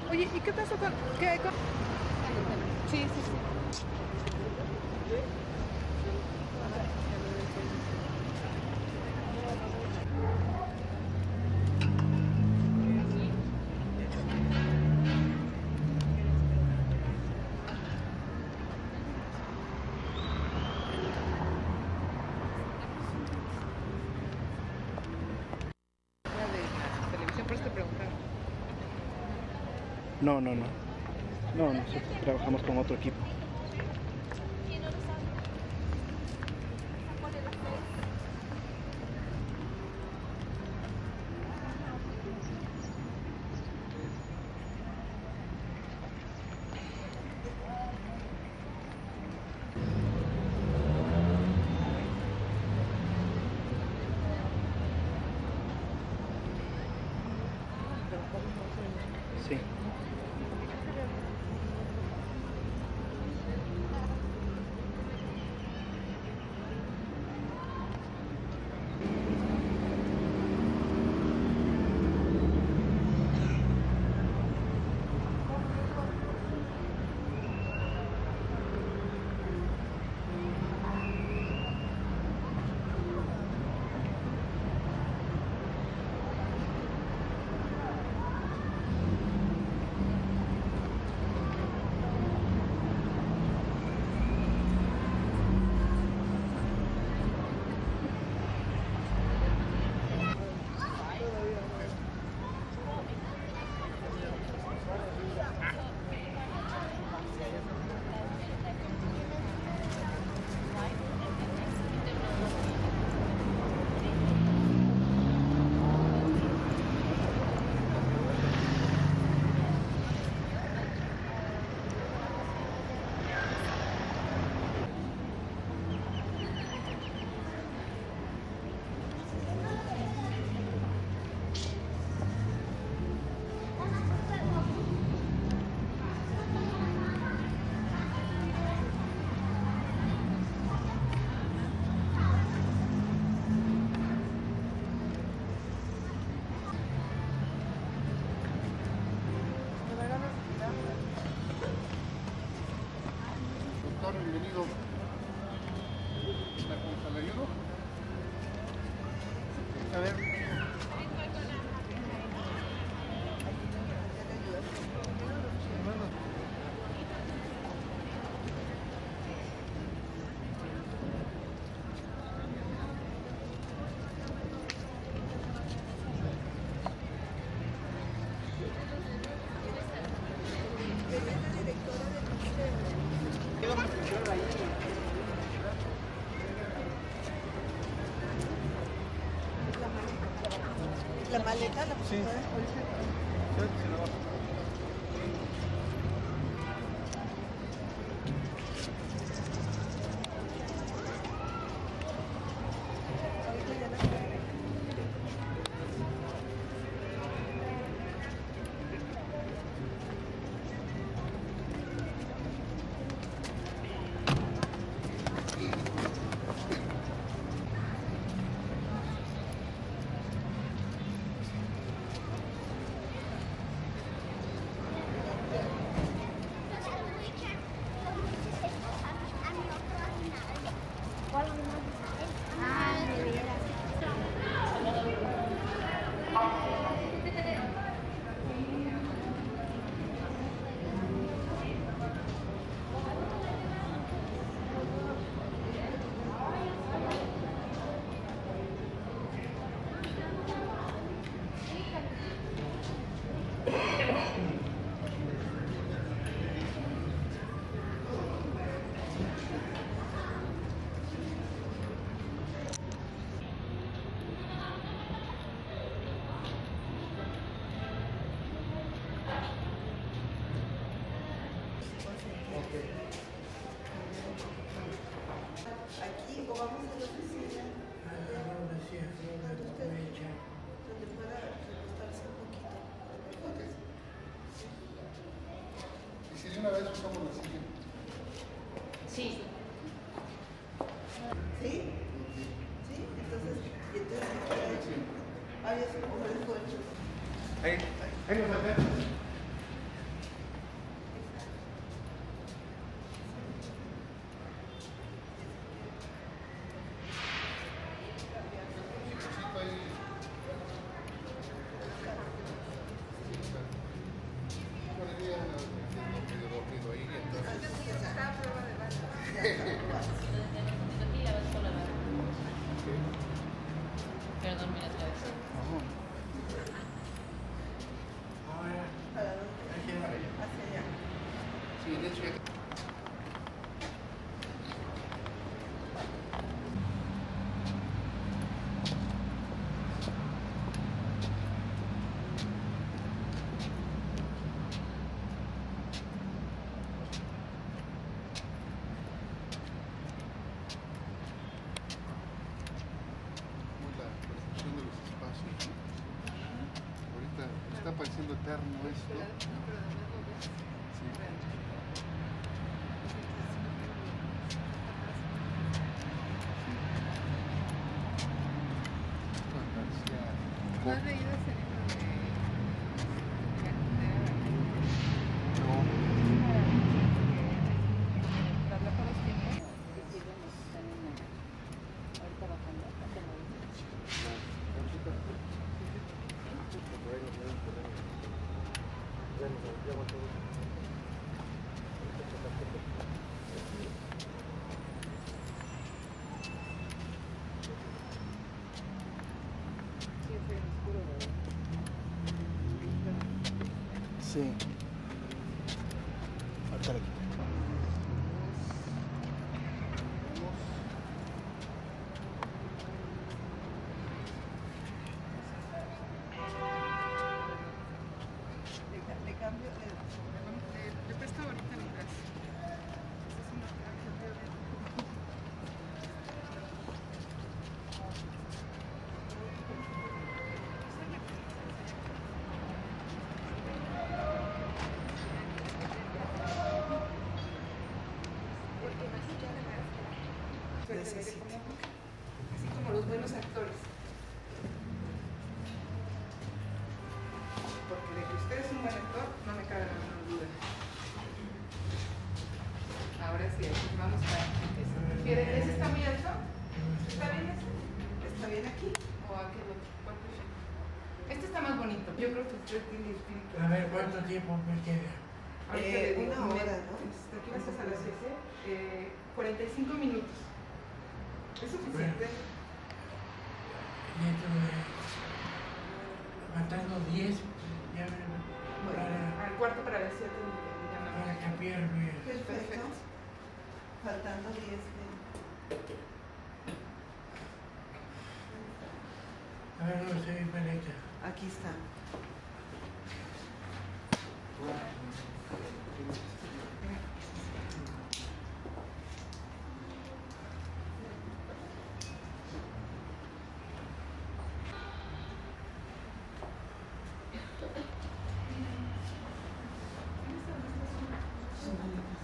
Oye, ¿y qué pasó con...? ¿Qué con...? Sí, sí, sí. Una de la televisión, por eso te preguntaba. No, no, no. No, nosotros trabajamos con otro equipo. Sí. Doctor, bienvenido. ¿La cosa le ayudo? A ver. La maleta la Sí. Aquí o vamos a la oficina. Donde pueda recostarse un poquito. Y si de una vez usamos la silla. Sí. ¿Sí? ¿Sí? Entonces, varios mujeres fuertes. Ahí nos vemos. está pareciendo eterno esto. Sí. Esto me parecía ¿No has leído ese libro de no. Tras loco los tiempos? Sí. Ahorita la quito. Le cambio, Le presto ahorita mi clase. Esa es una clase de necesito. así como los buenos actores. Porque de que usted es un buen actor, no me cabe la menor duda. Ahora sí, vamos a empezar. ¿Ese está muy alto? ¿Está bien ese? ¿Está bien aquí? ¿O aquel otro? ¿Cuál prefiere? Este está más bonito. Yo creo que usted tiene espíritu. A ver, ¿cuánto tiempo me queda? Ahorita le digo, una hora, ¿no? Aquí vas a las 7. 45 minutos. ¿Es suficiente? Dentro de... Faltando 10, ya Al cuarto para las 7 ya para cambiarme. Perfecto. Faltando 10 minutos. A ver, no sé mi paleta. Aquí está.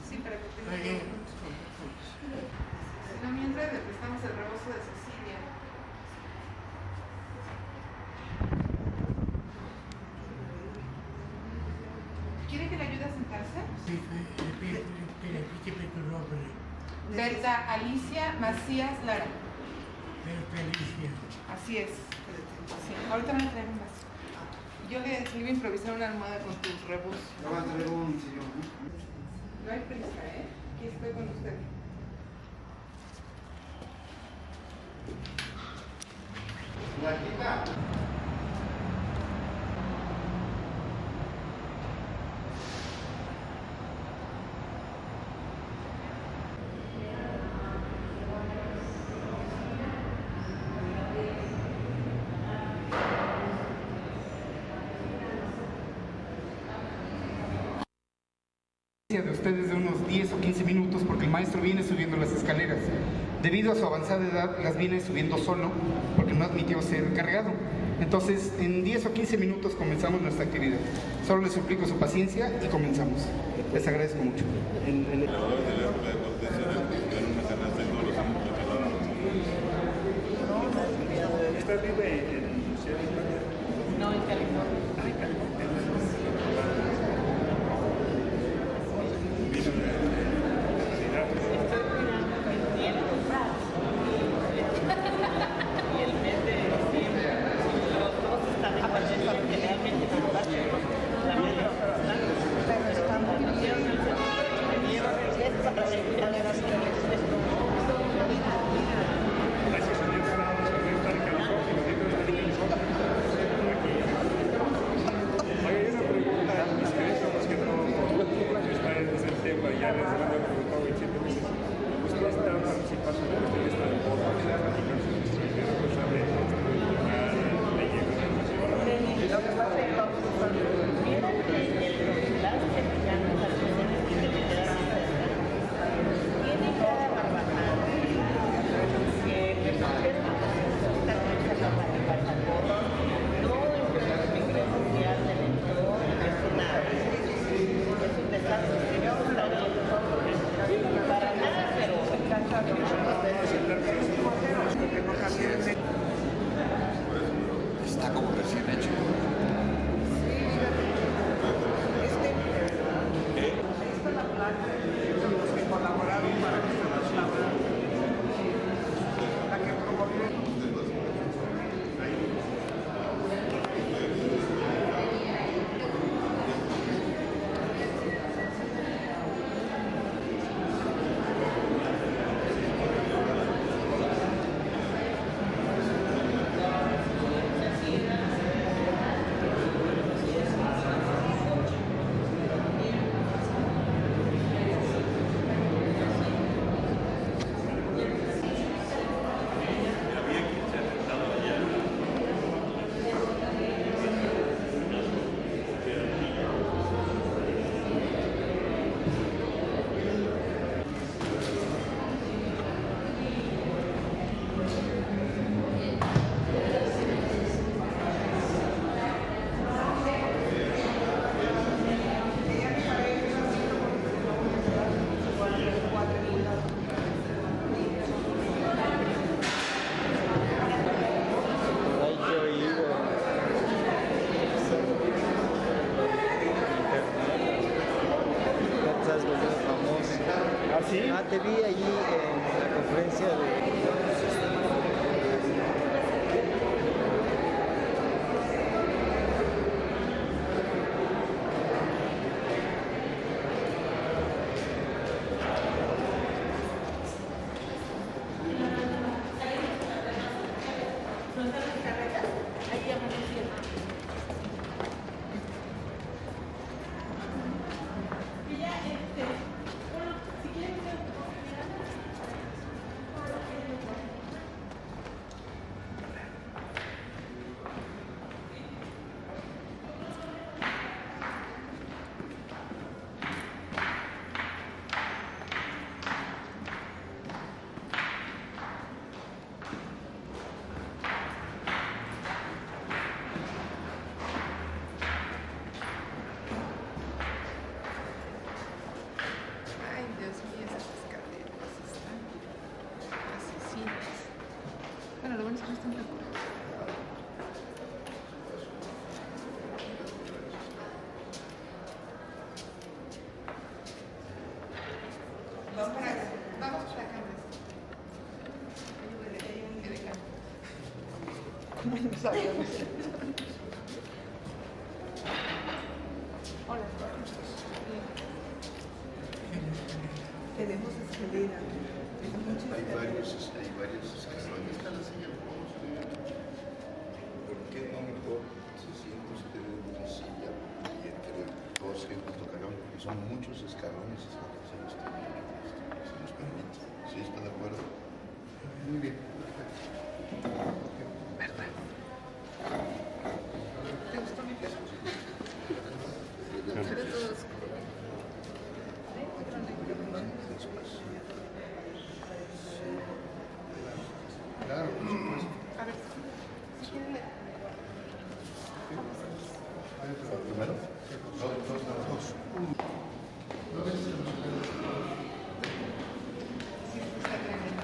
Sí, para que tenga Oye. Si no, mientras le prestamos el rebozo de Cecilia. ¿Quiere que le ayude a sentarse? Sí, repíteme tu nombre. Berta Alicia Macías Lara. Berta Alicia. Así es. Sí, ahorita me voy a traer un vaso. Yo le iba a improvisar una almohada con tus rebozos. Ya va a traer un sillón, ¿no? No hay prisa, ¿eh? Aquí estoy con usted. Blanquita. De ustedes de unos 10 o 15 minutos porque el maestro viene subiendo las escaleras. Debido a su avanzada edad, las viene subiendo solo porque no admitió ser cargado. Entonces, en 10 o 15 minutos comenzamos nuestra actividad. Solo les suplico su paciencia y comenzamos. Les agradezco mucho. Esta vive en Ciudad de Italia. No, en California. Oye, los que colaboraron para que se lanzara, la que promovió. Hay que oír internet. Ya te estás volviendo famoso. ¿Ah, sí? Ah, te vi allí en la conferencia de... Ay, Dios mío, esas escaleras están asesinas. Bueno, lo bueno es que no están tan cortas. Vamos para acá. Vamos para acá. ¿Cómo no sabíamos? Hola. Tenemos escalera. Hay varios escalones. ¿Por qué no mejor se siente usted en una silla y entre todos estos escalones? Porque son muchos escalones, se nos permite. ¿Sí está de acuerdo? Muy bien, perfecto. ¿Te gustó mi pelo? Pero todos. Claro, por supuesto. A ver, si quieren. Primero. Dos. Sí, está tremendo.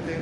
Sí.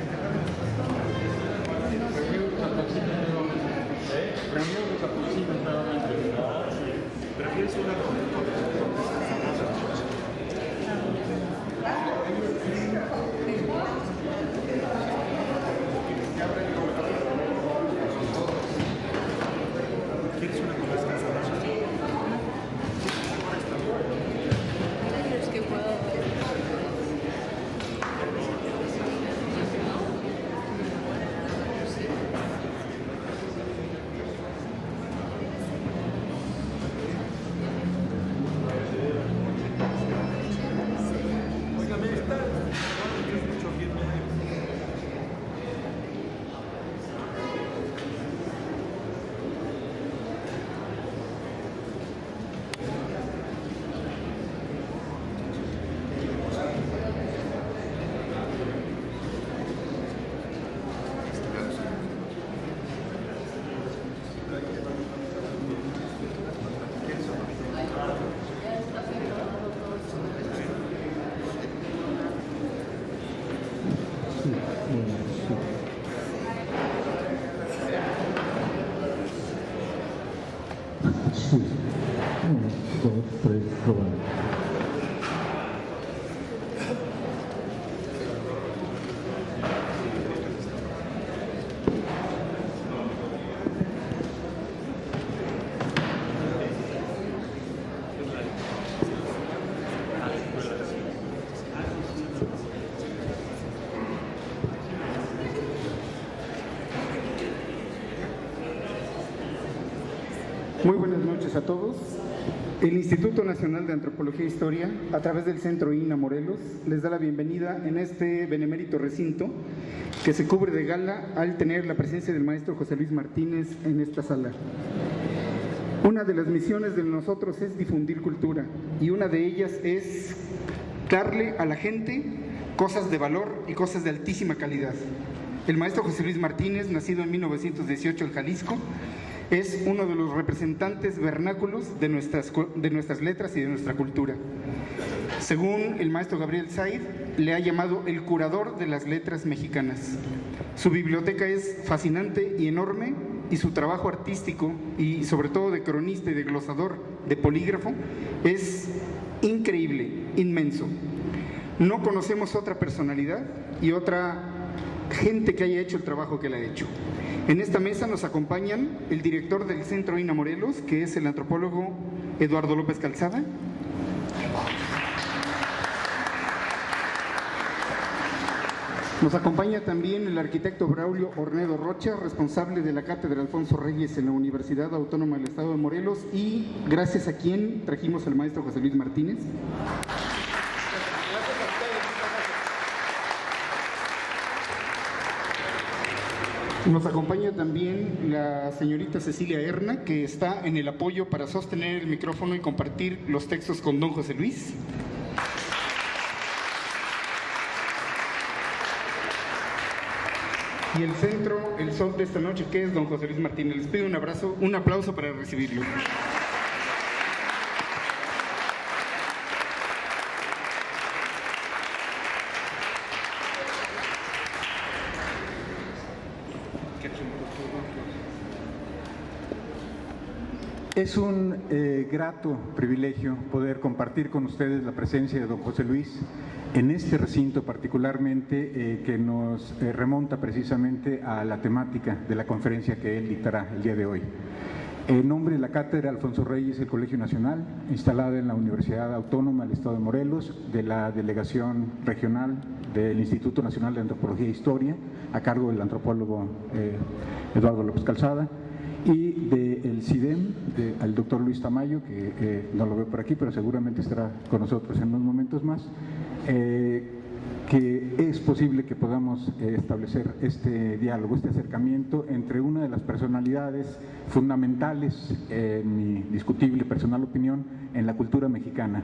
1, 2, 3, probando. Muy buenas noches a todos. El Instituto Nacional de Antropología e Historia, a través del Centro INA Morelos, les da la bienvenida en este benemérito recinto que se cubre de gala al tener la presencia del maestro José Luis Martínez en esta sala. Una de las misiones de nosotros es difundir cultura y una de ellas es darle a la gente cosas de valor y cosas de altísima calidad. El maestro José Luis Martínez, nacido en 1918 en Jalisco, es uno de los representantes vernáculos de nuestras letras y de nuestra cultura. Según el maestro Gabriel Said, le ha llamado el curador de las letras mexicanas. Su biblioteca es fascinante y enorme, y su trabajo artístico, y sobre todo de cronista y de glosador, de polígrafo, es increíble, inmenso. No conocemos otra personalidad y otra gente que haya hecho el trabajo que él ha hecho. En esta mesa nos acompañan el director del Centro INA Morelos, que es el antropólogo Eduardo López Calzada. Nos acompaña también el arquitecto Braulio Ornedo Rocha, responsable de la Cátedra Alfonso Reyes en la Universidad Autónoma del Estado de Morelos, y gracias a quien trajimos al maestro José Luis Martínez. Nos acompaña también la señorita Cecilia Erna, que está en el apoyo para sostener el micrófono y compartir los textos con don José Luis. Y el centro, el sol de esta noche, que es don José Luis Martínez. Les pido un aplauso para recibirlo. Es un grato privilegio poder compartir con ustedes la presencia de don José Luis en este recinto particularmente que nos remonta precisamente a la temática de la conferencia que él dictará el día de hoy. En nombre de la Cátedra Alfonso Reyes del Colegio Nacional, instalada en la Universidad Autónoma del Estado de Morelos, de la Delegación Regional del Instituto Nacional de Antropología e Historia, a cargo del antropólogo Eduardo López Calzada, y del CIDEM, al doctor Luis Tamayo, que no lo veo por aquí, pero seguramente estará con nosotros en unos momentos más, que es posible que podamos establecer este diálogo, este acercamiento entre una de las personalidades fundamentales, en mi discutible personal opinión, en la cultura mexicana.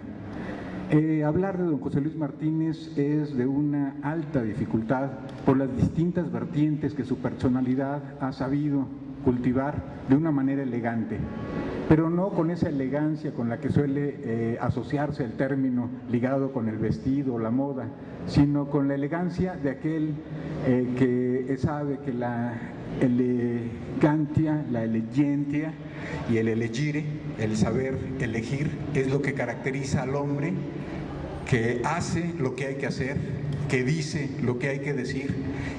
Hablar de don José Luis Martínez es de una alta dificultad por las distintas vertientes que su personalidad ha sabido cultivar de una manera elegante, pero no con esa elegancia con la que suele asociarse el término ligado con el vestido o la moda, sino con la elegancia de aquel que sabe que la elegancia, la elegentia y el elegire, el saber elegir, es lo que caracteriza al hombre que hace lo que hay que hacer, que dice lo que hay que decir,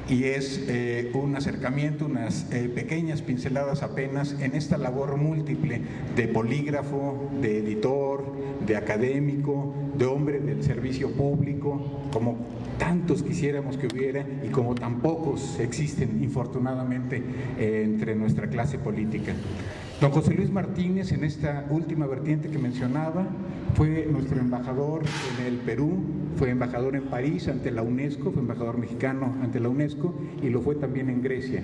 y es un acercamiento, unas pequeñas pinceladas apenas en esta labor múltiple de polígrafo, de editor, de académico, de hombre del servicio público, como tantos quisiéramos que hubiera y como tan pocos existen infortunadamente entre nuestra clase política. Don José Luis Martínez, en esta última vertiente que mencionaba, fue nuestro embajador en el Perú, fue embajador en París ante la UNESCO, fue embajador mexicano ante la UNESCO y lo fue también en Grecia.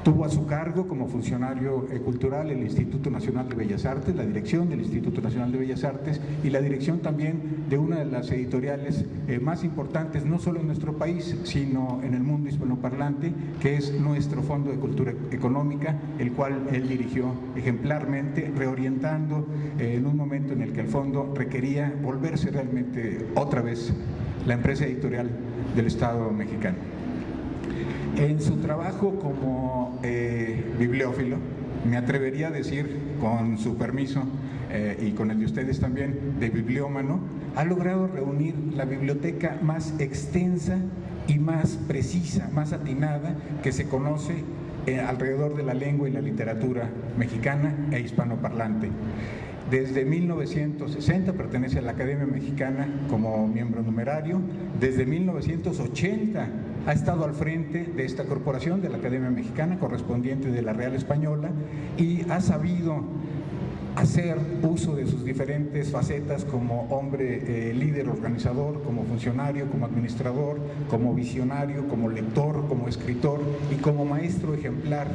Tuvo a su cargo como funcionario cultural el Instituto Nacional de Bellas Artes, la dirección del Instituto Nacional de Bellas Artes y la dirección también de una de las editoriales más importantes, no solo en nuestro país, sino en el mundo hispanoparlante, que es nuestro Fondo de Cultura Económica, el cual él dirigió ejemplarmente, reorientando en un momento en el que el fondo requería volverse realmente otra vez la empresa editorial del Estado mexicano. En su trabajo como bibliófilo, me atrevería a decir, con su permiso y con el de ustedes también, de bibliómano, ha logrado reunir la biblioteca más extensa y más precisa, más atinada que se conoce alrededor de la lengua y la literatura mexicana e hispanoparlante. Desde 1960 pertenece a la Academia Mexicana como miembro numerario. Desde 1980 ha estado al frente de esta corporación de la Academia Mexicana, correspondiente de la Real Española, y ha sabido hacer uso de sus diferentes facetas como hombre líder organizador, como funcionario, como administrador, como visionario, como lector, como escritor y como maestro ejemplar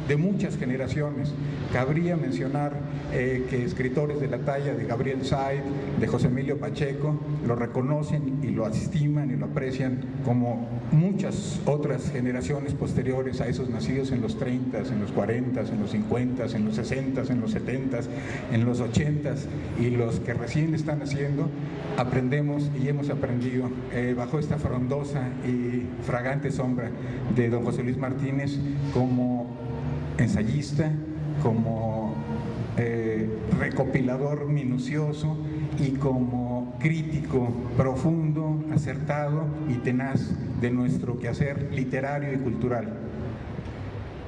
de muchas generaciones. Cabría mencionar que escritores de la talla de Gabriel Said, de José Emilio Pacheco, lo reconocen y lo estiman y lo aprecian como muchas otras generaciones posteriores a esos nacidos en los 30s, en los 40s, en los 50s, en los 60s, en los 70s, en los 80s y los que recién están haciendo, aprendemos y hemos aprendido bajo esta frondosa y fragante sombra de don José Luis Martínez como ensayista, como recopilador minucioso y como crítico profundo, acertado y tenaz de nuestro quehacer literario y cultural.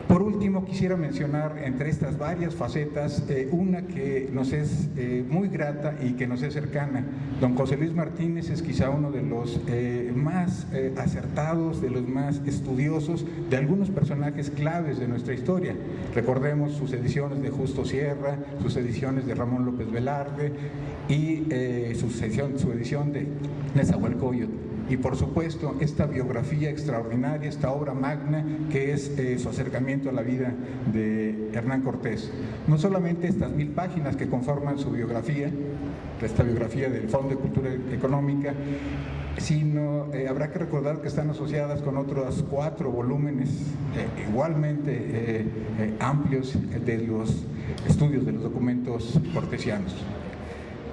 Por último, quisiera mencionar entre estas varias facetas una que nos es muy grata y que nos es cercana. Don José Luis Martínez es quizá uno de los más acertados, de los más estudiosos de algunos personajes claves de nuestra historia. Recordemos sus ediciones de Justo Sierra, sus ediciones de Ramón López Velarde y su edición de Nezahualcóyotl. Y por supuesto esta biografía extraordinaria, esta obra magna que es su acercamiento a la vida de Hernán Cortés. No solamente estas 1000 páginas que conforman su biografía, esta biografía del Fondo de Cultura Económica, sino habrá que recordar que están asociadas con otros 4 volúmenes igualmente amplios de los estudios de los documentos cortesianos.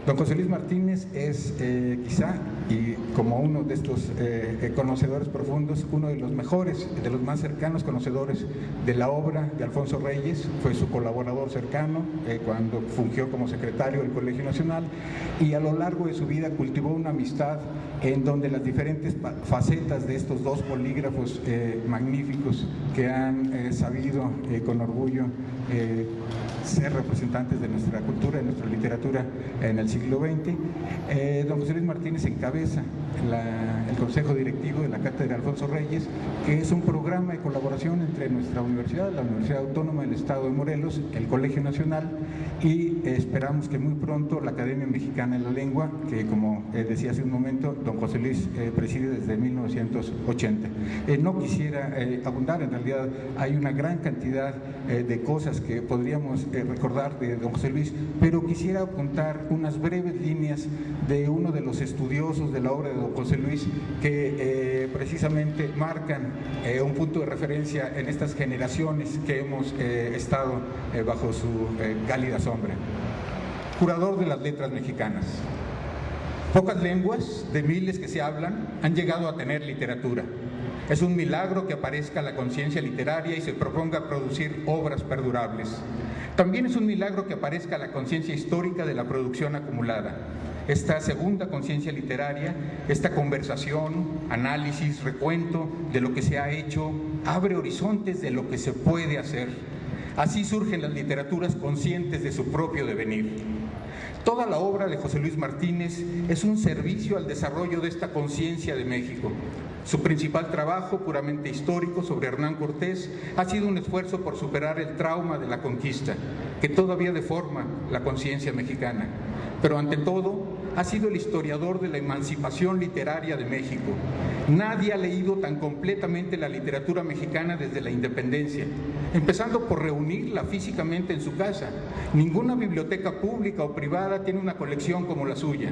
Don José Luis Martínez es quizá, y como uno de estos conocedores profundos, uno de los mejores, de los más cercanos conocedores de la obra de Alfonso Reyes. Fue su colaborador cercano cuando fungió como secretario del Colegio Nacional, y a lo largo de su vida cultivó una amistad en donde las diferentes facetas de estos 2 polígrafos magníficos que han sabido con orgullo ser representantes de nuestra cultura, de nuestra literatura en el siglo XX. Don José Luis Martínez encabeza el Consejo Directivo de la Cátedra Alfonso Reyes, que es un programa de colaboración entre nuestra universidad, la Universidad Autónoma del Estado de Morelos, el Colegio Nacional y esperamos que muy pronto la Academia Mexicana de la Lengua, que como decía hace un momento, don José Luis preside desde 1980. No quisiera abundar, en realidad hay una gran cantidad de cosas que podríamos recordar de don José Luis, pero quisiera apuntar unas breves líneas de uno de los estudiosos de la obra de don José Luis que precisamente marcan un punto de referencia en estas generaciones que hemos estado bajo su cálida sombra. Curador de las letras mexicanas. Pocas lenguas de miles que se hablan han llegado a tener literatura. Es un milagro que aparezca la conciencia literaria y se proponga producir obras perdurables. También es un milagro que aparezca la conciencia histórica de la producción acumulada. Esta segunda conciencia literaria, esta conversación, análisis, recuento de lo que se ha hecho, abre horizontes de lo que se puede hacer. Así surgen las literaturas conscientes de su propio devenir. Toda la obra de José Luis Martínez es un servicio al desarrollo de esta conciencia de México. Su principal trabajo, puramente histórico, sobre Hernán Cortés, ha sido un esfuerzo por superar el trauma de la conquista, que todavía deforma la conciencia mexicana. Pero ante todo, ha sido el historiador de la emancipación literaria de México. Nadie ha leído tan completamente la literatura mexicana desde la independencia, empezando por reunirla físicamente en su casa. Ninguna biblioteca pública o privada tiene una colección como la suya.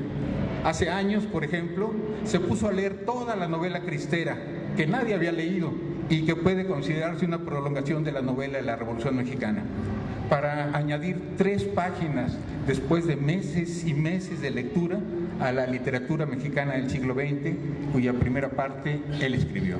Hace años, por ejemplo, se puso a leer toda la novela cristera, que nadie había leído y que puede considerarse una prolongación de la novela de la Revolución Mexicana, para añadir 3 páginas después de meses y meses de lectura a la literatura mexicana del siglo XX, cuya primera parte él escribió.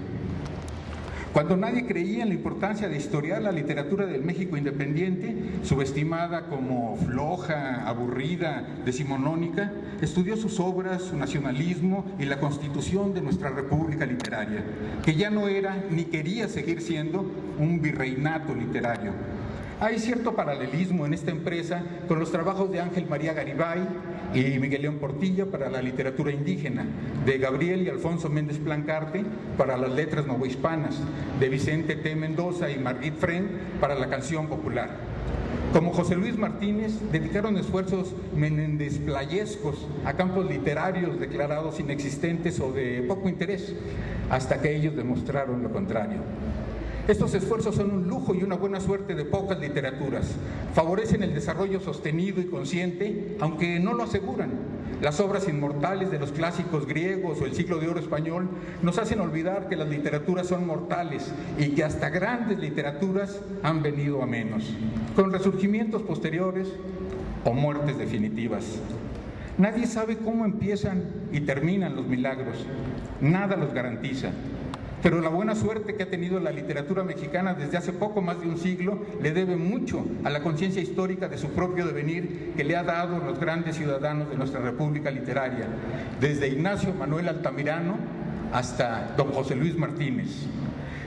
Cuando nadie creía en la importancia de historiar la literatura del México independiente, subestimada como floja, aburrida, decimonónica, estudió sus obras, su nacionalismo y la constitución de nuestra república literaria, que ya no era ni quería seguir siendo un virreinato literario. Hay cierto paralelismo en esta empresa con los trabajos de Ángel María Garibay y Miguel León Portilla para la literatura indígena, de Gabriel y Alfonso Méndez Plancarte para las letras novohispanas, de Vicente T. Mendoza y Margit Friend para la canción popular. Como José Luis Martínez, dedicaron esfuerzos menéndez-playescos a campos literarios declarados inexistentes o de poco interés, hasta que ellos demostraron lo contrario. Estos esfuerzos son un lujo y una buena suerte de pocas literaturas. Favorecen el desarrollo sostenido y consciente, aunque no lo aseguran. Las obras inmortales de los clásicos griegos o el siglo de oro español nos hacen olvidar que las literaturas son mortales y que hasta grandes literaturas han venido a menos, con resurgimientos posteriores o muertes definitivas. Nadie sabe cómo empiezan y terminan los milagros. Nada los garantiza. Pero la buena suerte que ha tenido la literatura mexicana desde hace poco más de un siglo le debe mucho a la conciencia histórica de su propio devenir que le ha dado los grandes ciudadanos de nuestra república literaria, desde Ignacio Manuel Altamirano hasta don José Luis Martínez.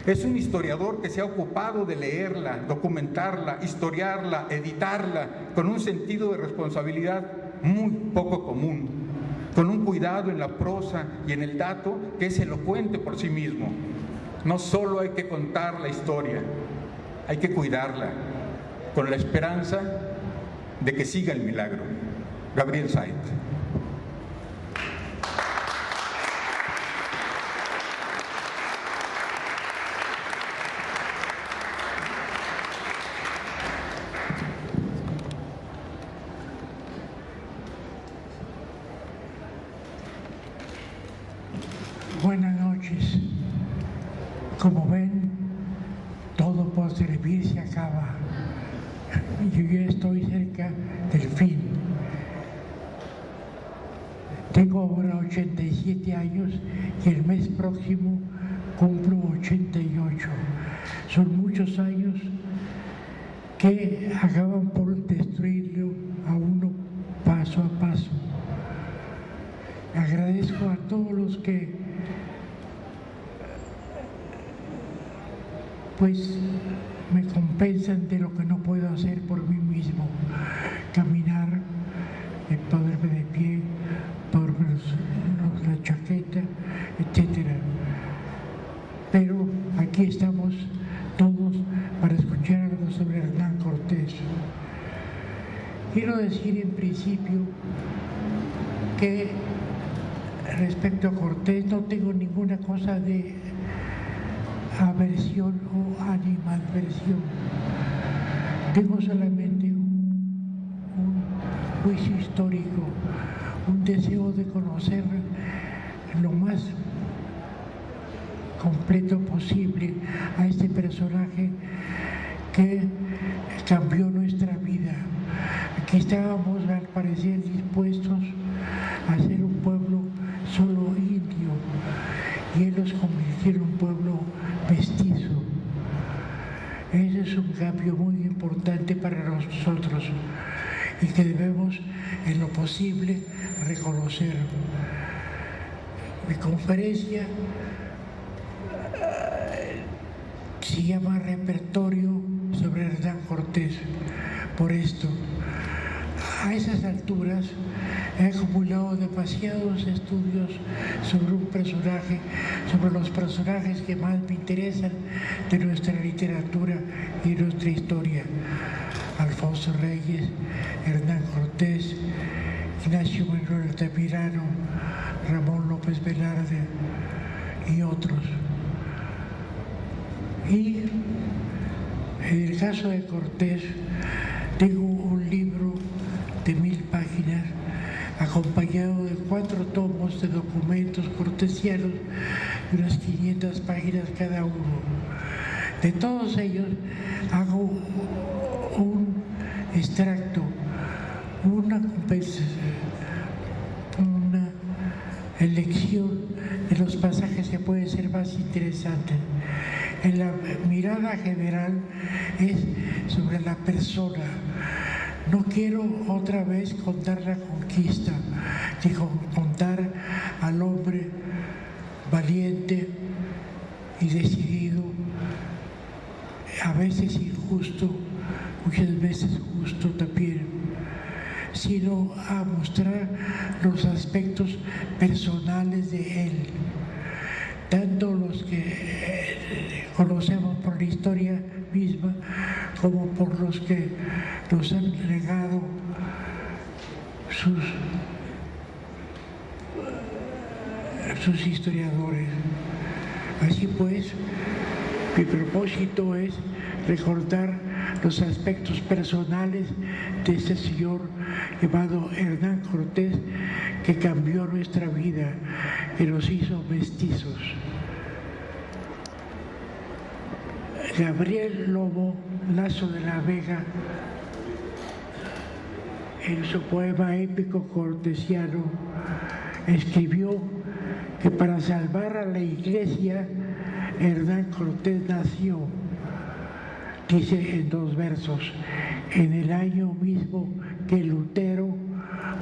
Es un historiador que se ha ocupado de leerla, documentarla, historiarla, editarla, con un sentido de responsabilidad muy poco común, con un cuidado en la prosa y en el dato que es elocuente por sí mismo. No solo hay que contar la historia, hay que cuidarla, con la esperanza de que siga el milagro. Gabriel Said. Buenas noches. Como ven, todo por servir se acaba. Yo ya estoy cerca del fin. Tengo ahora 87 años y el mes próximo cumplo 88. Son muchos años que acaban por destruirlo a uno paso a paso. Agradezco a todos los que pues me compensan de lo que no puedo hacer por mí mismo, caminar, ponerme de pie, ponerme la chaqueta, etc. Pero aquí estamos todos para escuchar algo sobre Hernán Cortés. Quiero decir en principio que respecto a Cortés no tengo ninguna cosa de aversión o animadversión. Tengo solamente un juicio histórico, un deseo de conocer lo más completo posible a este personaje que cambió nuestra vida. Aquí estábamos al parecer dispuestos a ser un pueblo y Él los convirtió en un pueblo mestizo. Ese es un cambio muy importante para nosotros y que debemos, en lo posible, reconocer. Mi conferencia se llama Repertorio sobre Hernán Cortés. Por esto, a esas alturas he acumulado demasiados estudios sobre un personaje, sobre los personajes que más me interesan de nuestra literatura y de nuestra historia. Alfonso Reyes, Hernán Cortés, Ignacio Manuel Altamirano, Ramón López Velarde y otros. Y en el caso de Cortés, tengo un libro de 1000 páginas acompañado de 4 tomos de documentos cortesianos y unas 500 páginas cada uno. De todos ellos hago un extracto, una elección de los pasajes que pueden ser más interesantes. En la mirada general es sobre la persona. No quiero otra vez contar la conquista, sino contar al hombre valiente y decidido, a veces injusto, muchas veces justo también, sino a mostrar los aspectos personales de él, tanto los que conocemos por la historia misma como por los que nos han legado sus historiadores. Así pues, mi propósito es recordar los aspectos personales de este señor llamado Hernán Cortés, que cambió nuestra vida, que nos hizo mestizos. Gabriel Lobo Lazo de la Vega, en su poema épico cortesiano, escribió que para salvar a la Iglesia, Hernán Cortés nació, dice en 2 versos, en el año mismo que Lutero,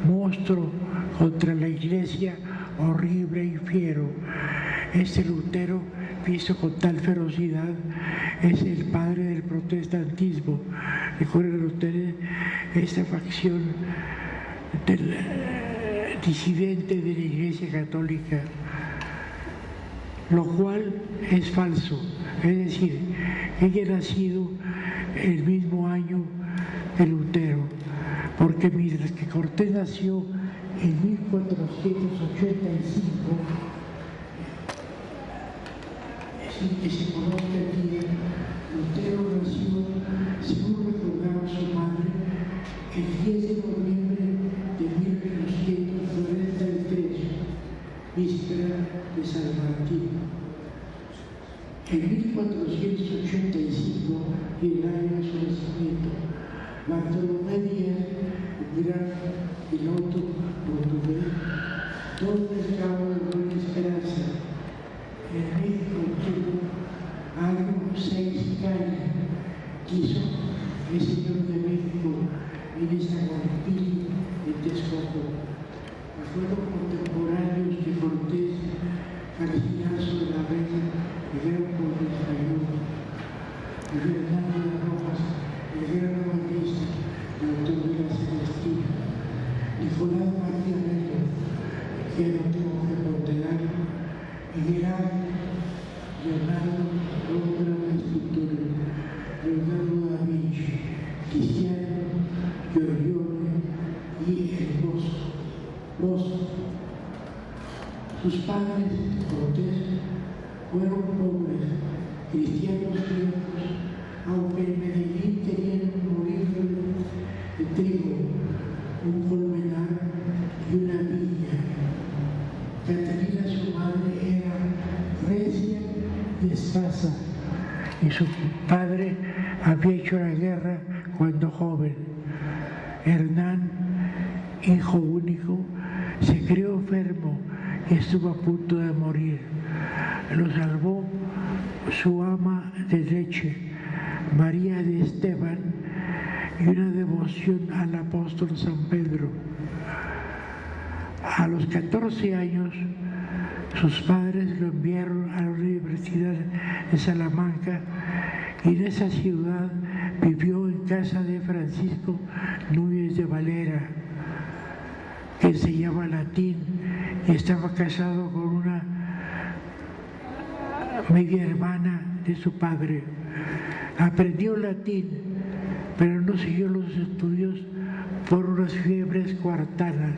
monstruo contra la Iglesia, horrible y fiero. Este Lutero, visto con tal ferocidad, es el padre del protestantismo. Recuerden ustedes esta facción del disidente de la Iglesia Católica, lo cual es falso. Es decir, ella ha nacido el mismo año que Lutero, porque mientras que Cortés nació en 1485, sin que se conozca el día, Lutero nació, según recordaba su madre, el 10 de noviembre de 1843, víspera de San Martín. En 1485, y el año de su nacimiento, Bartolomé Díaz, el gran piloto portugués, todo el cabo de Buena Esperanza, en México tuvo algo 6 cañas, quiso el señor de México en esta Guadalquivir en Texcoco. Fueron contemporáneos de Cortés, Garcilaso de la Vega, Miguel Porras Español, Fernando de Rojas, el gran evangelista, el autor de la Celestina, Nicolás María Neto, que no tengo que ponderar, Miguel Ángel, Leonardo, hombre de la escultura, Leonardo da Vinci, Cristiano, Giorgione y el Bosco. Sus padres, Cortés, fueron pobres, cristianos viejos, aunque en Medellín tenían un molino de trigo, un colmenar y una viña. Catalina, su madre, era recia y escasa, y su padre había hecho la guerra cuando joven. Hernán, hijo único, se crió enfermo y estuvo a punto de morir. Lo salvó su ama de leche, María de Esteban, y una devoción al apóstol San Pedro. A los 14 años, sus padres lo enviaron a la Universidad de Salamanca y en esa ciudad vivió en casa de Francisco Núñez de Valera, que enseñaba latín y estaba casado con una media hermana de su padre. Aprendió latín, pero no siguió los estudios por unas fiebres coartanas.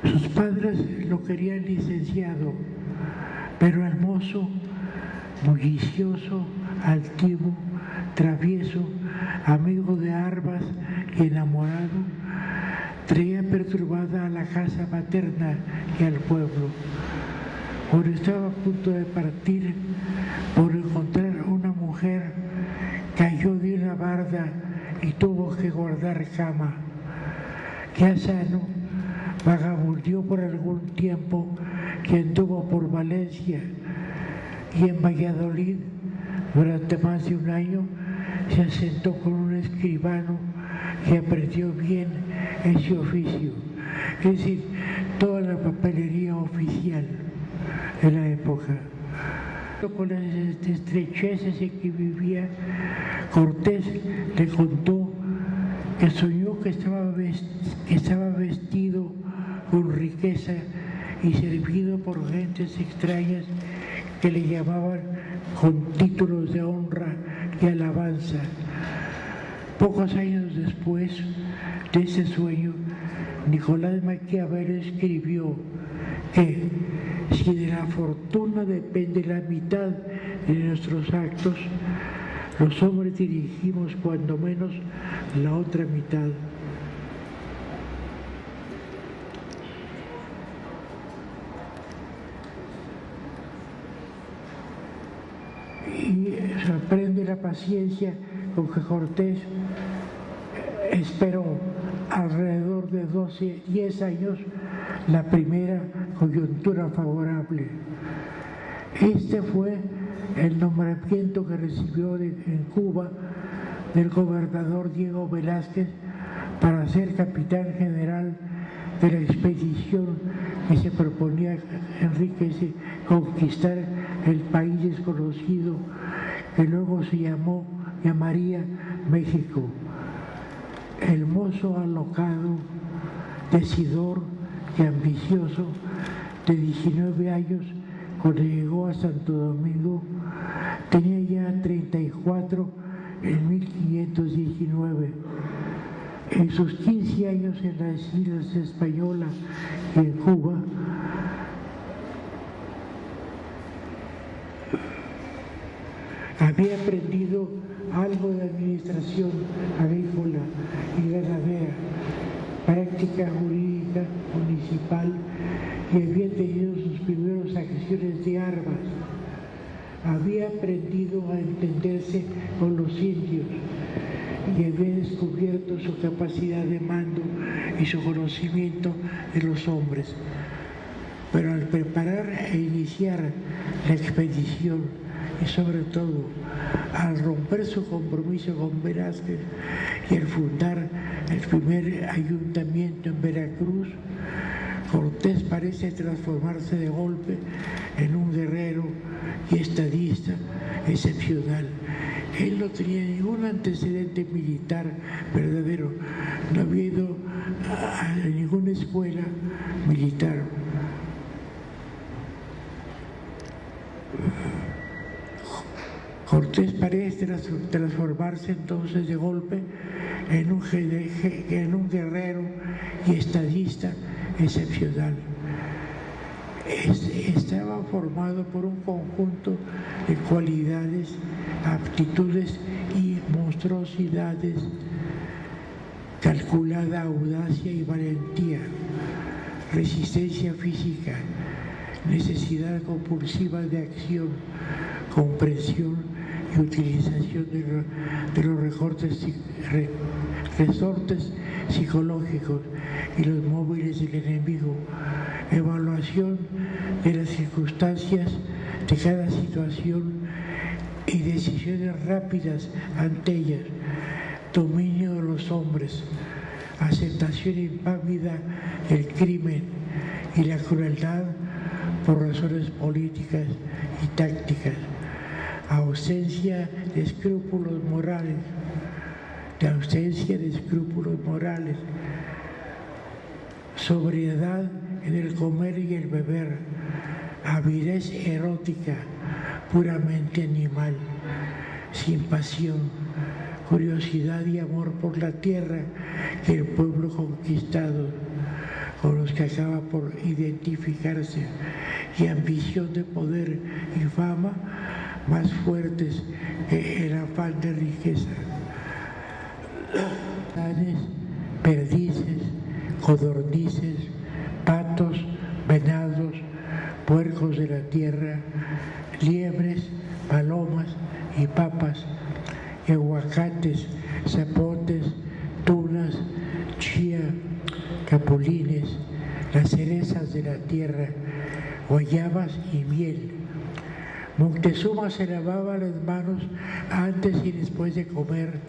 Sus padres lo querían licenciado, pero el mozo, bullicioso, altivo, travieso, amigo de armas y enamorado, traía perturbada a la casa paterna y al pueblo. Cuando estaba a punto de partir por encontrar una mujer, cayó de una barda y tuvo que guardar cama. Ya sano, vagabundeó por algún tiempo y anduvo por Valencia, y en Valladolid durante más de un año se asentó con un escribano que aprendió bien ese oficio, es decir, toda la papelería oficial de la época. Con las estrecheces en que vivía, Cortés le contó que soñó que estaba vestido con riqueza y servido por gentes extrañas que le llamaban con títulos de honra y alabanza. Pocos años después de ese sueño, Nicolás Maquiavelo escribió que si de la fortuna depende la mitad de nuestros actos, los hombres dirigimos cuando menos la otra mitad. Y sorprende la paciencia con que Cortés esperó alrededor de 10 años la primera coyuntura favorable. Este fue el nombramiento que recibió en Cuba del gobernador Diego Velázquez para ser capitán general de la expedición que se proponía Enrique conquistar el país desconocido que luego se llamaría México. El mozo alocado, decidor y ambicioso de 19 años, cuando llegó a Santo Domingo, tenía ya 34 en 1519. En sus 15 años en las Islas Españolas y en Cuba, había aprendido algo de administración agrícola y ganadera, práctica jurídica municipal, y había tenido sus primeras acciones de armas. Había aprendido a entenderse con los indios y había descubierto su capacidad de mando y su conocimiento de los hombres. Pero al preparar e iniciar la expedición y sobre todo al romper su compromiso con Velázquez y al fundar el primer ayuntamiento en Veracruz, Cortés parece transformarse de golpe en un guerrero y estadista excepcional. Él no tenía ningún antecedente militar verdadero, no había ido a ninguna escuela militar. Cortés parece transformarse entonces de golpe en un guerrero y estadista excepcional. Estaba formado por un conjunto de cualidades, aptitudes y monstruosidades: calculada audacia y valentía, resistencia física, necesidad compulsiva de acción, comprensión y utilización de los resortes psicológicos y los móviles del enemigo, evaluación de las circunstancias de cada situación y decisiones rápidas ante ellas, dominio de los hombres, aceptación impávida del crimen y la crueldad por razones políticas y tácticas, ausencia de escrúpulos morales, sobriedad en el comer y el beber, avidez erótica puramente animal, sin pasión, curiosidad y amor por la tierra que el pueblo conquistado, con los que acaba por identificarse, y ambición de poder y fama más fuertes que el afán de riqueza. Perdices, codornices, patos, venados, puercos de la tierra, liebres, palomas y papas, aguacates, zapotes, tunas, chía, capulines, las cerezas de la tierra, guayabas y miel. Moctezuma se lavaba las manos antes y después de comer.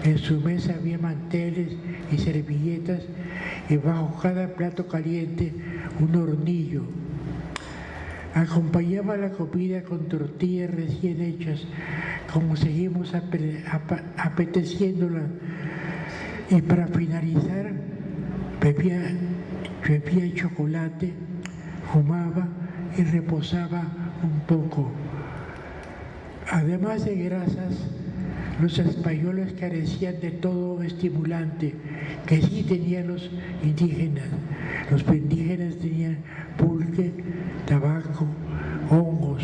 En su mesa había manteles y servilletas y bajo cada plato caliente un hornillo. Acompañaba la comida con tortillas recién hechas, como seguimos apeteciéndola. Y para finalizar, bebía chocolate, fumaba y reposaba un poco. Además de grasas, los españoles carecían de todo estimulante que sí tenían los indígenas. Los indígenas tenían pulque, tabaco, hongos,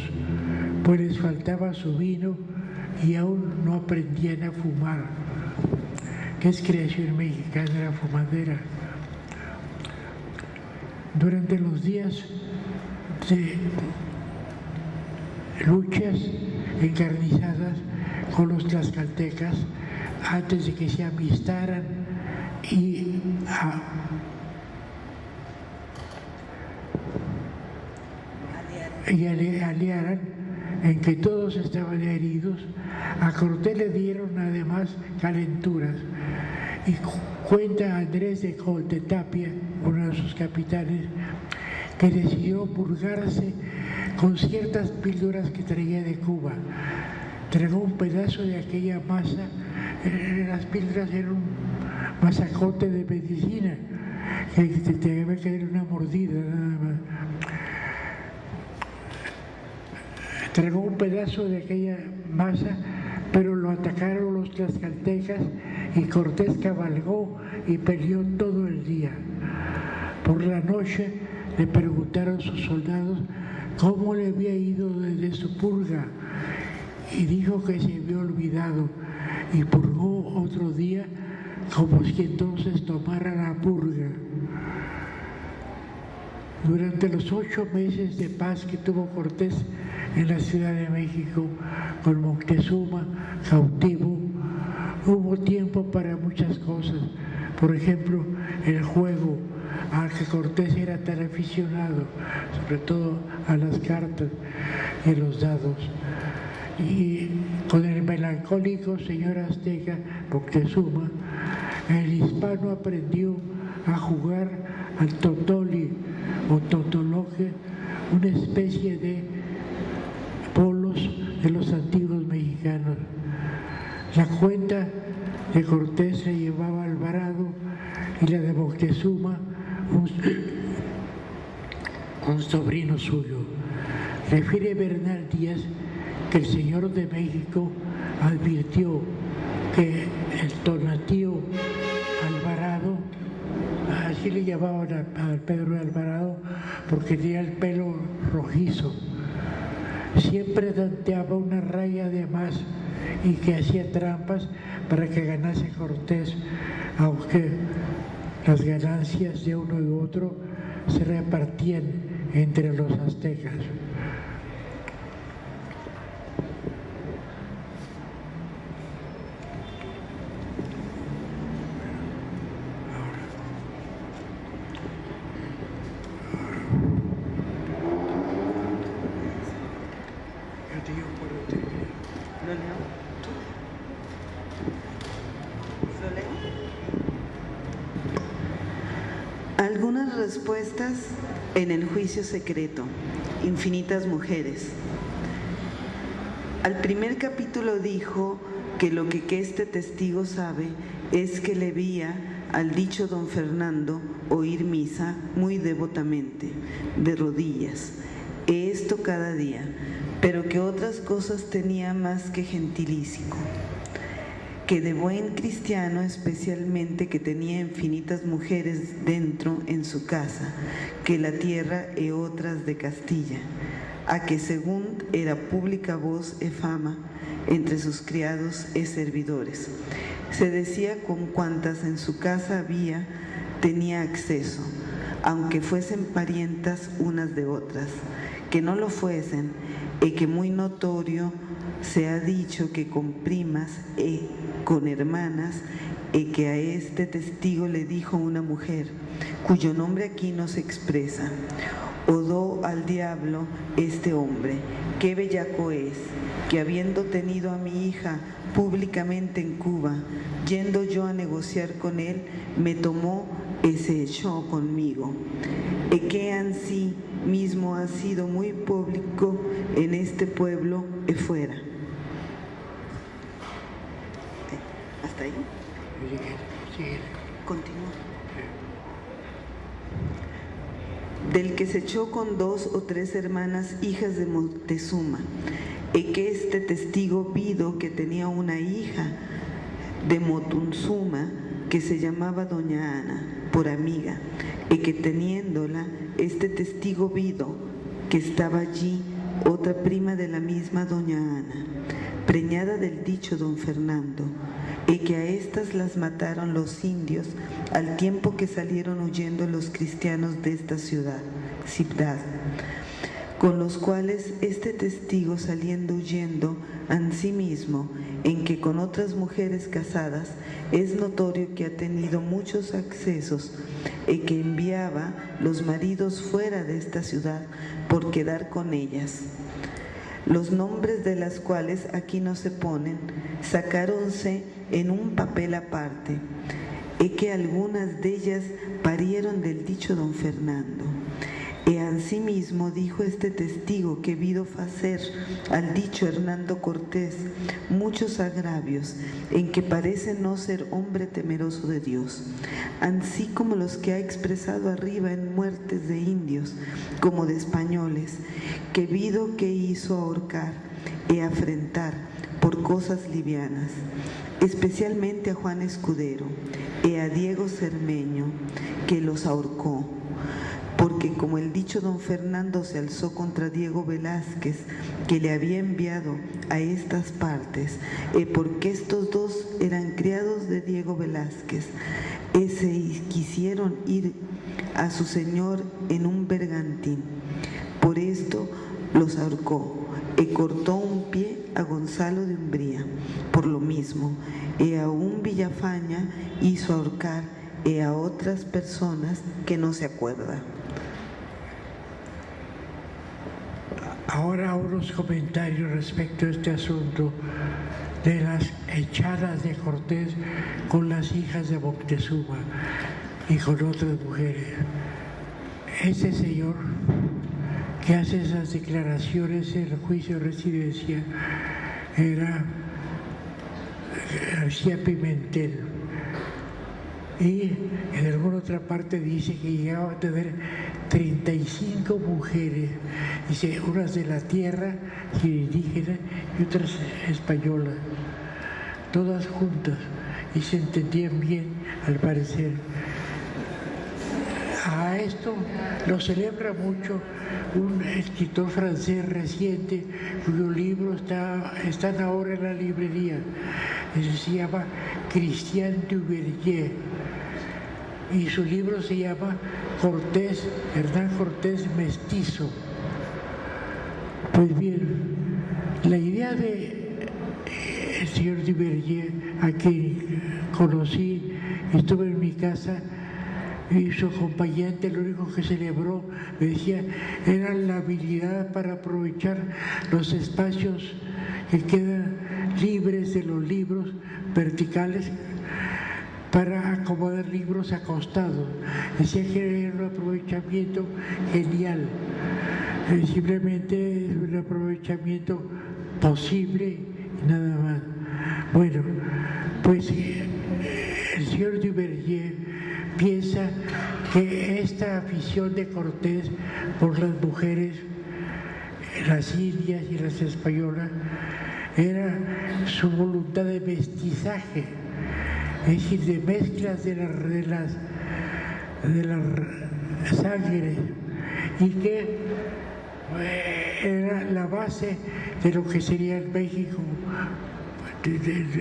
pues les faltaba su vino y aún no aprendían a fumar, que es creación mexicana la fumadera. Durante los días de luchas encarnizadas con los tlaxcaltecas, antes de que se amistaran y aliaran, en que todos estaban heridos, a Cortés le dieron además calenturas. Y cuenta Andrés de Tapia, uno de sus capitanes, que decidió purgarse con ciertas píldoras que traía de Cuba. Tragó un pedazo de aquella masa, las píldoras eran un masacote de medicina, que te debe caer una mordida nada más. Tragó un pedazo de aquella masa, pero lo atacaron los tlaxcaltecas y Cortés cabalgó y peleó todo el día. Por la noche le preguntaron sus soldados cómo le había ido desde su purga y dijo que se había olvidado y purgó otro día como si entonces tomara la purga. Durante los 8 meses de paz que tuvo Cortés en la Ciudad de México con Moctezuma cautivo, hubo tiempo para muchas cosas. Por ejemplo, el juego al que Cortés era tan aficionado, sobre todo a las cartas y a los dados. Y con el melancólico señor azteca Moctezuma, el hispano aprendió a jugar al totoli o totoloque, una especie de polos de los antiguos mexicanos. La cuenta de Cortés se llevaba Alvarado y la de Moctezuma un sobrino suyo. Refiere Bernal Díaz que el señor de México advirtió que el tonatío Alvarado, así le llamaban a Pedro de Alvarado porque tenía el pelo rojizo, siempre tanteaba una raya de más y que hacía trampas para que ganase Cortés, aunque las ganancias de uno y otro se repartían entre los aztecas. Algunas respuestas en el juicio secreto, infinitas mujeres. Al primer capítulo dijo que lo que este testigo sabe es que le veía al dicho don Fernando oír misa muy devotamente, de rodillas, esto cada día, pero que otras cosas tenía más que gentilístico, que de buen cristiano, especialmente que tenía infinitas mujeres dentro en su casa, que la tierra e otras de Castilla, a que según era pública voz e fama entre sus criados e servidores. Se decía con cuantas en su casa había, tenía acceso, aunque fuesen parientas unas de otras, que no lo fuesen, y que muy notorio se ha dicho que con primas y con hermanas, y que a este testigo le dijo una mujer, cuyo nombre aquí no se expresa, odó al diablo este hombre, qué bellaco es, que habiendo tenido a mi hija públicamente en Cuba, yendo yo a negociar con él, me tomó y se echó conmigo, y que ansí mismo ha sido muy público en este pueblo y fuera. ¿Hasta ahí? Continúa. Del que se echó con 2 o 3 hermanas hijas de Moctezuma, y que este testigo vido que tenía una hija de Motunzuma que se llamaba doña Ana, por amiga, y que teniéndola este testigo vido que estaba allí, otra prima de la misma doña Ana, preñada del dicho don Fernando, y que a estas las mataron los indios al tiempo que salieron huyendo los cristianos de esta ciudad, con los cuales este testigo saliendo huyendo ansimismo, en que con otras mujeres casadas, es notorio que ha tenido muchos accesos y que enviaba los maridos fuera de esta ciudad por quedar con ellas. Los nombres de las cuales aquí no se ponen, sacáronse en un papel aparte, y que algunas de ellas parieron del dicho don Fernando. Y ansimismo dijo este testigo que vido facer al dicho Hernando Cortés muchos agravios, en que parece no ser hombre temeroso de Dios, ansí como los que ha expresado arriba en muertes de indios, como de españoles, que vido que hizo ahorcar y afrentar por cosas livianas, especialmente a Juan Escudero y a Diego Cermeño, que los ahorcó, porque como el dicho don Fernando se alzó contra Diego Velázquez, que le había enviado a estas partes, porque estos dos eran criados de Diego Velázquez, se quisieron ir a su señor en un bergantín. Por esto los ahorcó, y cortó un pie a Gonzalo de Umbría, por lo mismo, y a un Villafaña hizo ahorcar, y a otras personas que no se acuerdan. Ahora unos comentarios respecto a este asunto de las echadas de Cortés con las hijas de Moctezuma y con otras mujeres. Ese señor que hace esas declaraciones en el juicio de residencia era García Pimentel, y en alguna otra parte dice que llegaba a tener 35 mujeres, dice, unas de la tierra indígena y otras españolas, todas juntas, y se entendían bien al parecer. A esto lo celebra mucho un escritor francés reciente cuyos libros están ahora en la librería. Se llama Christian Duverger y su libro se llama Cortés, Hernán Cortés Mestizo. Pues bien, la idea de el señor Duverger, a quien conocí, estuve en mi casa, y su acompañante lo único que celebró, me decía, era la habilidad para aprovechar los espacios que quedan libres de los libros verticales para acomodar libros acostados. Decía que era un aprovechamiento genial. Simplemente es un aprovechamiento posible y nada más. Bueno, pues el señor Duverger piensa que esta afición de Cortés por las mujeres, las indias y las españolas, era su voluntad de mestizaje, es decir, de mezclas de las sangres, y que era la base de lo que sería el México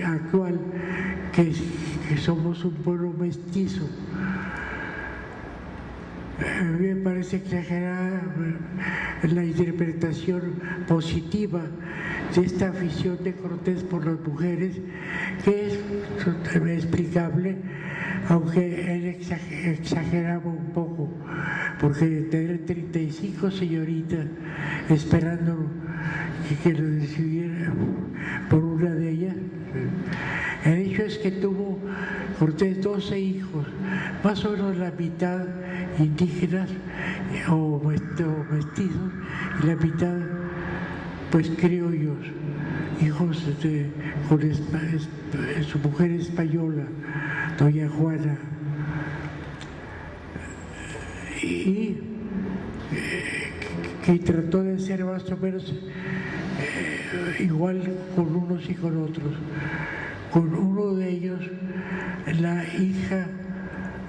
actual, que somos un pueblo mestizo. A mí me parece exagerada la interpretación positiva de esta afición de Cortés por las mujeres, que es explicable, aunque él exageraba un poco, porque tener 35 señoritas esperando que lo decidiera por una de ellas. El hecho es que tuvo Cortés 12 hijos, más o menos la mitad indígenas o mestizos y la mitad pues criollos, hijos con su mujer española, doña Juana, y que trató de ser más o menos igual con unos y con otros. Con uno de ellos,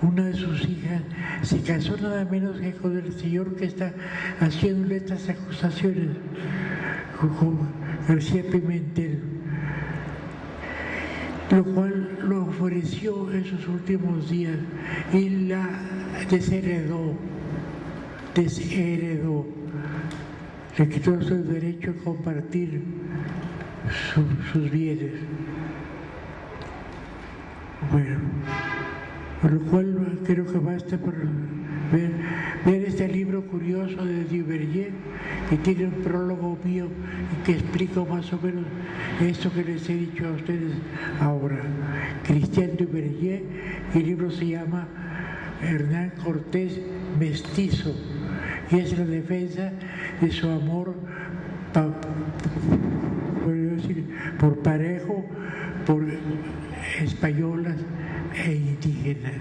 una de sus hijas, se casó nada menos que con el señor que está haciéndole estas acusaciones, con García Pimentel, lo cual lo ofreció en sus últimos días y la desheredó, le quitó su derecho a compartir sus bienes. Bueno, por lo cual creo que basta por ver este libro curioso de Duverger, que tiene un prólogo mío y que explica más o menos esto que les he dicho a ustedes ahora. Christian Duverger, y el libro se llama Hernán Cortés Mestizo, y es la defensa de su amor por Parejo, por españolas e indígenas.